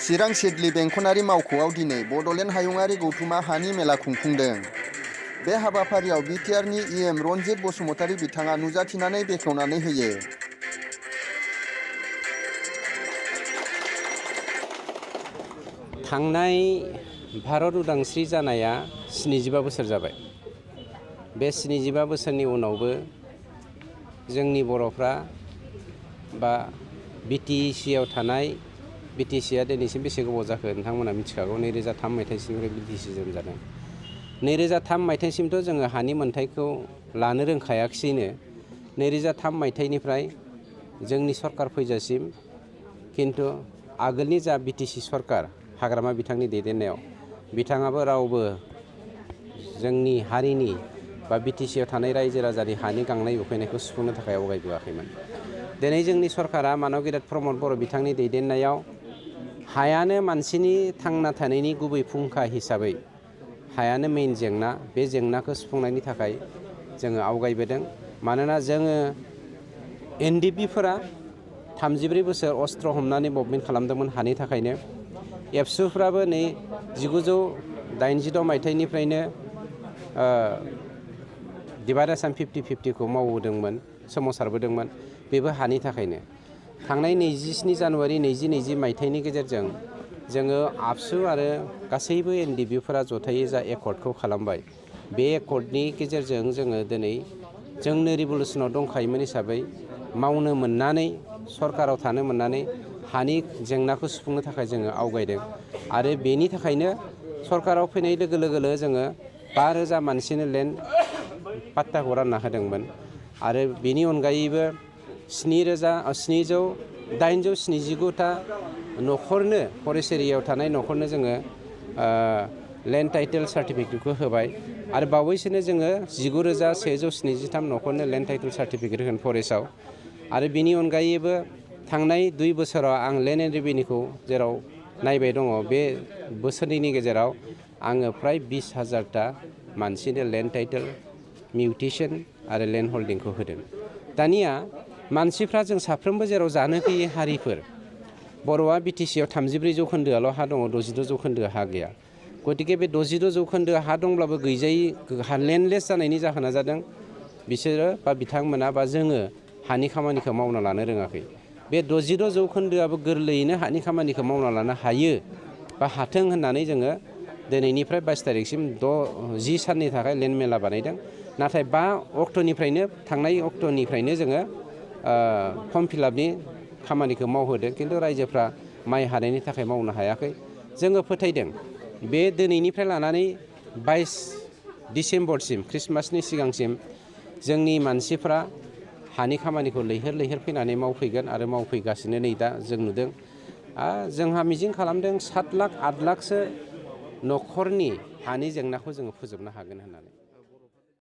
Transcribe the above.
चिरां Siddeley बेंखनारि मावख'आव दिनै बड'लेण्ड हायुङारि गौथुमा हानि मेला खुंफुंदों। बे हाबाफारियाव बिटिआरनि इएम रनजित बसुमतारी बिथाङा नुजाथिनानै बेखेवनानै होयो। थांनाय भारत उदांस्रि जानाया 75 बोसोर जाबाय। बे 75 बोसोरनि उनावबो जोंनि बर'फ्रा बा बिटिसिआव थानाय बिटिसिआ दिनैसिम बेसे गोबाव जाखो नोंथांमोना मिथिखागौ। 2003 मायथाइसिमनिफ्राय बिटिसि जों जादों। 2003 मायथाइसिमथ' जोङो हानि मोन्थायखौ लानो रोंखायाखिसैनो। 2003 मायथाइनिफ्राय जोंनि सरकार फैजासिम खिन्थु आगोलनि जा बिटिसि सरकार हाग्रामा बिथांनि दैदेननायाव बिथाङाबो रावबो जोंनि हारिनि बा बिटिसिआव थानाय रायजो राजानि हानि गांनाय उखैनायखौ सुफुंनो थाखाय आवगायबोआखैमोन। दिनै जोंनि सरकारा मानब गेदेर प्रमद बर' बिथांनि दैदेननायाव हायानो मानसिनि थांना थानायनि गुबै फुंखा हिसाबै हायानो मेइन जेंना, बे जेंनाखौ सुफुंनायनि थाखाय जोङो आवगायबोदों। मानोना जोङो एनडिपिफोरा 34 बोसोर अस्त्र हमनानै मुभमेन्ट खालामदोंमोन हानि थाखायनो। एबसुफ्राबो नै 1986 मायथाइनिफ्रायनो डिभाइड आसाम 50-50खौ मावबोदोंमोन, सोमावसारबोदोंमोन, बेबो हानि थाखायनो। थांनाय 27 जानुवारि 2020 मायथाइनि गेजेरजों जोङो आबसु आरो गासैबो एनडिपिफोरा जथायै जा एकर्डखौ खालामबाय, बे एकर्डनि गेजेरजों जोङो दिनै जोंनो रिभलुसनाव दंखायोमोन हिसाबै मावनो मोननानै सरकाराव थानो मोननानै हानि जेंनाखौ सुफुंनो थाखाय जोङो आवगायदों। आरो बेनि थाखायनो सरकाराव फैनाय लोगो लोगो जोङो 5000 मानसिनो लेन्ड पाट्टाखौ रानना होदोंमोन। आरो बेनि अनगायैबो 879टा न'खरनो फरेस्ट एरियायाव थानाय न'खरनो जोङो लेन्ड टाइटेल सार्टिफिकेटखौ होबाय। आरो बावैसोनो जोङो 19173 न'खरनो लेन्ड टाइटेल सार्टिफिकेट होगोन फरेस्टआव। आरो बेनि अनगायैबो थांनाय 2 बोसोराव आं लेन्ड एन्ड रेभिनिउखौ जेराव नायबाय दङ, बे बोसोरनैनि गेजेराव आङो फ्राय 20,000टा मानसिनो लेन्ड टाइटेल मिउटेसन आरो लेन्ड हल्डिंखौ होदों। दानिया मानसिफ्रा जों साफ्रोमबो जेराव जानो गैयै हारिफोर, बर'आ बिटिसिआव 34 जौखोन्दोआल' हा दङ, 62 जौखोन्दो हा गैया। गतिके बे 62 जौखोन्दो हा दंब्लाबो गैजायै लेन्डलेस जानायनि जाहोना जादों बिसोरो बा बिथांमोना बा जोङो हानि खामानिखौ मावना लानो रोङाखै। बे 62 जौखोन्दोआबो गोरलैयैनो हानि खामानिखौ मावना लानो हायो बा हाथों होननानै जोङो दिनैनिफ्राय 22 तारिखसिम 10 साननि थाखाय लेन्ड मेला बानायदों। नाथाय 5 अक्ट'निफ्रायनो थांनाय अक्ट'निफ्रायनो जोङो फर्म फिलआपनि खामानिखौ मावहोदों। खिन्थु रायजोफ्रा माइ हानायनि थाखाय मावनो हायाखै। जोङो फोथायदों बे दिनैनिफ्राय लानानै 22 डिसेम्बरसिम ख्रिस्टमासनि सिगांसिम जोंनि मानसिफ्रा हानि खामानिखौ लैहोर लैहोर फैनानै मावफैगोन आरो मावफैगासिनो नै दा जों नुदों। जोंहा मिजिं खालामदों 7 लाख 8 लाखसो न'खरनि हानि जेंनाखौ जोङो फोजोबनो हागोन होननानै।